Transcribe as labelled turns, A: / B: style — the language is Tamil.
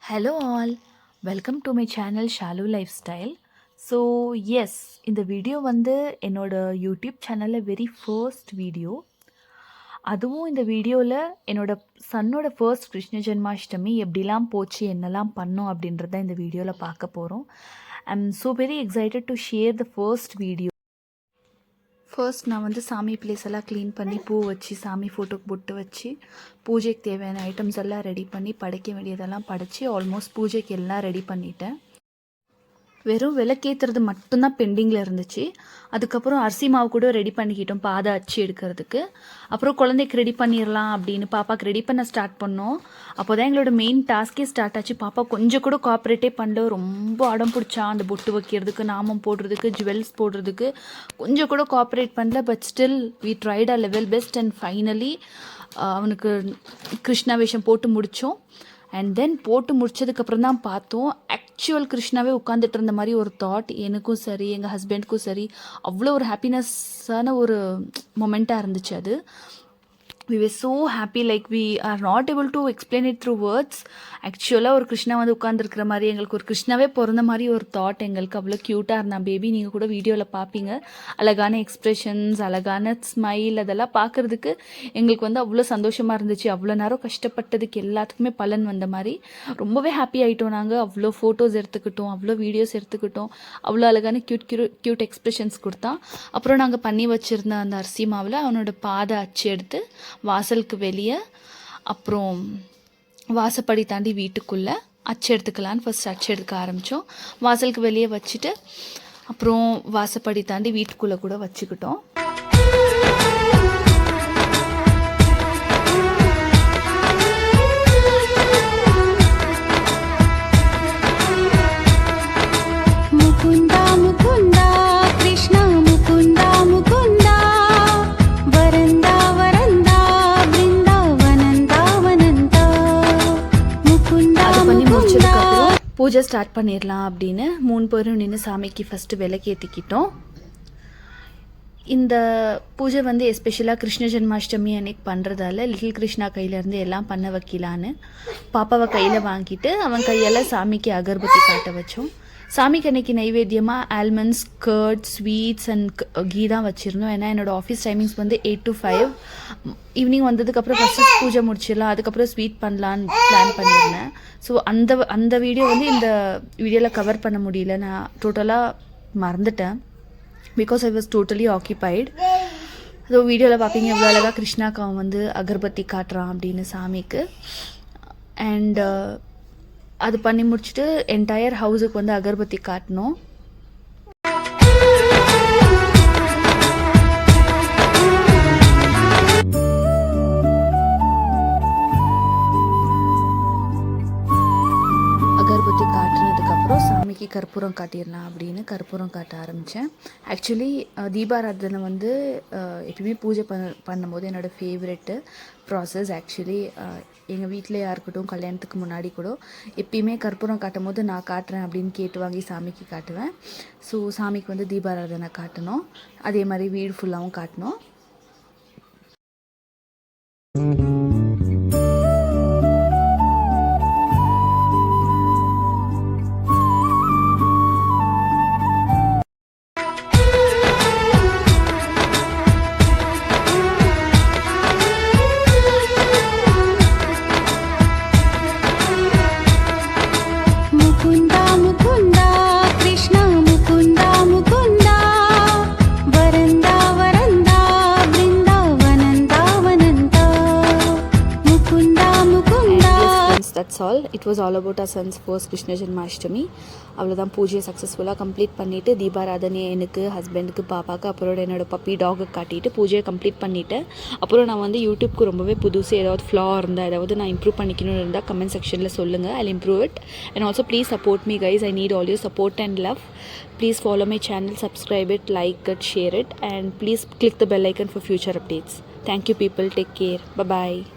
A: Hello all, welcome to my channel Shalu Lifestyle. So yes இந்த வீடியோ வந்து என்னோட யூடியூப் சேனலில் வெரி ஃபர்ஸ்ட் வீடியோ. அதுவும் இந்த வீடியோவில் என்னோட சன்னோட ஃபர்ஸ்ட் கிருஷ்ண ஜென்மாஷ்டமி எப்படிலாம் போச்சு என்னெல்லாம் பண்ணோம் அப்படின்றத இந்த வீடியோவில் பார்க்க போகிறோம். I am so very excited to share the first video. First நான் வந்து சாமி பிளேஸ் எல்லாம் க்ளீன் பண்ணி பூ வச்சு சாமி ஃபோட்டோக்கு பொட்டு வச்சு பூஜைக்கு தேவையான ஐட்டம்ஸ் எல்லாம் ரெடி பண்ணி படைக்க வேண்டியதெல்லாம் படைச்சி ஆல்மோஸ்ட் பூஜைக்கு எல்லாம் ரெடி பண்ணிட்டேன். வெறும் விளக்கேற்றுறது மட்டும்தான் பெண்டிங்கில் இருந்துச்சு. அதுக்கப்புறம் அரிசி மாவு கூட ரெடி பண்ணிக்கிட்டோம் பாதை அச்சு எடுக்கிறதுக்கு. அப்புறம் குழந்தைக்கு ரெடி பண்ணிடலாம் அப்படின்னு பாப்பாவுக்கு ரெடி பண்ண ஸ்டார்ட் பண்ணோம். அப்போ தான் எங்களோட மெயின் டாஸ்கே ஸ்டார்ட் ஆச்சு. பாப்பா கொஞ்சம் கூட கோஆப்ரேட்டே பண்ணல, ரொம்ப அடம் பிடிச்சா. அந்த பொட்டு வைக்கிறதுக்கு, நாமம் போடுறதுக்கு, ஜுவல்ஸ் போடுறதுக்கு கொஞ்சம் கூட கோஆப்ரேட் பண்ணல. But still we tried a level best and finally அவனுக்கு கிருஷ்ணா வேஷம் போட்டு முடித்தோம். அண்ட் தென் போட்டு முடிச்சதுக்கப்புறம் தான் பார்த்தோம் ஆக்சுவல் கிருஷ்ணாவே உட்காந்துட்டு இருந்த மாதிரி ஒரு தாட். எனக்கும் சரி எங்கள் ஹஸ்பண்டுக்கும் சரி அவ்வளோ ஒரு ஹாப்பினஸ்ஸான ஒரு மொமெண்ட்டாக இருந்துச்சு அது. we were so happy, like we are not able to explain it through words. ஆக்சுவலாக ஒரு கிருஷ்ணா வந்து உட்காந்துருக்கிற மாதிரி, எங்களுக்கு ஒரு கிருஷ்ணாவே பிறந்த மாதிரி ஒரு தாட். எங்களுக்கு அவ்வளோ க்யூட்டாக இருந்தான் பேபி. நீங்கள் கூட வீடியோவில் பார்ப்பீங்க. அழகான எக்ஸ்ப்ரெஷன்ஸ், அழகான ஸ்மைல், அதெல்லாம் பார்க்குறதுக்கு எங்களுக்கு வந்து அவ்வளோ சந்தோஷமாக இருந்துச்சு. அவ்வளோ நேரம் கஷ்டப்பட்டதுக்கு எல்லாத்துக்குமே பலன் வந்த மாதிரி ரொம்பவே ஹாப்பி ஆகிட்டோம். நாங்கள் அவ்வளோ ஃபோட்டோஸ் எடுத்துக்கிட்டோம், அவ்வளோ வீடியோஸ் எடுத்துக்கிட்டோம், அவ்வளோ அழகான க்யூட் எக்ஸ்ப்ரெஷன்ஸ் கொடுத்தான். அப்புறம் நாங்கள் பண்ணி வச்சுருந்த அந்த அரிசி மாவில் அவனோட பாதை அச்சு எடுத்து வாசலுக்கு வெளியே, அப்புறம் வாசப்படி தாண்டி வீட்டுக்குள்ளே அச்சு எடுத்துக்கலான்னு ஃபஸ்ட் அச்சு எடுக்க ஆரம்பித்தோம். வாசலுக்கு வெளியே வச்சுட்டு அப்புறம் வாசப்படி தாண்டி வீட்டுக்குள்ளே கூட வச்சுக்கிட்டோம். பூஜை ஸ்டார்ட் பண்ணிடலாம் அப்படின்னு 3 பேரும் நின்று சாமிக்கு ஃபஸ்ட்டு விளக்கேற்றிக்கிட்டோம். இந்த பூஜை வந்து எஸ்பெஷலாக கிருஷ்ண ஜென்மாஷ்டமி அன்னைக்கு பண்ணுறதால லிட்டில் கிருஷ்ணா கையிலேருந்து எல்லாம் பண்ண வைக்கலான்னு பாப்பாவை கையில் வாங்கிட்டு அவன் கையால் சாமிக்கு அகர்பத்தி காட்ட வச்சோம். சாமிக்கு அன்னைக்கு நைவேத்தியமாக almonds, curd, sweets and ghee தான் வச்சுருந்தோம். ஏன்னா என்னோடய ஆஃபீஸ் டைமிங்ஸ் வந்து 8 to 5. ஈவினிங் வந்ததுக்கப்புறம் ஃபஸ்ட்டு பூஜை முடிச்சிடலாம், அதுக்கப்புறம் ஸ்வீட் பண்ணலான்னு பிளான் பண்ணியிருந்தேன். ஸோ அந்த வீடியோ வந்து இந்த வீடியோவில் கவர் பண்ண முடியல. நான் டோட்டலாக மறந்துட்டேன் because I was totally occupied. So வீடியோவில் பார்ப்பீங்க எவ்வளோ அழகாக கிருஷ்ணாக்கு அவன் வந்து அகர்பத்தி காட்டுறான் அப்படின்னு சாமிக்கு. அண்ட் அது பண்ணி முடிச்சுட்டு என்டையர் ஹவுஸுக்கு வந்து அகர்பத்தி காட்டினோம். அகர்பத்தி காட்டினதுக்கப்புறம் சாமிக்கு கற்பூரம் காட்டிடலாம் அப்படின்னு கற்பூரம் காட்ட ஆரம்பித்தேன். ஆக்சுவலி தீபாராதனை வந்து எப்பயுமே பூஜை பண்ணும்போது என்னோடய ஃபேவரெட்டு ப்ராசஸ். ஆக்சுவலி எங்கள் வீட்டிலையா இருக்கட்டும், கல்யாணத்துக்கு முன்னாடி கூட எப்பயுமே கற்பூரம் காட்டும் போது நான் காட்டுறேன் அப்படின்னு கேட்டு வாங்கி சாமிக்கு காட்டுவேன். ஸோ சாமிக்கு வந்து தீபாராதனை காட்டணும், அதே மாதிரி வீடு ஃபுல்லாகவும் காட்டணும். That's all. It was all about our son's first Krishna Janmashtami. அவ்வளோதான். பூஜையை சக்ஸஸ்ஃபுல்லாக கம்ப்ளீட் பண்ணிவிட்டு தீபாராதனையை எனக்கு, ஹஸ்பண்டுக்கு, பாப்பாவுக்கு, அப்புறம் என்னோடய பப்பி டாகை காட்டிட்டு பூஜையை கம்ப்ளீட் பண்ணிவிட்டேன். அப்புறம் நான் வந்து யூடியூப்க்கு ரொம்பவே புதுசு ஏதாவது ஃப்ளா இருந்தால், ஏதாவது நான் இம்ப்ரூவ் பண்ணிக்கணும்னு இருந்தால் கமெண்ட் செக்ஷனில் சொல்லுங்கள். I'll improve it. And also please support me guys. I need all your support and love. Please follow my channel, subscribe it, like it, share it, and please click the bell icon for future updates. Thank you people. Take care. Bye bye.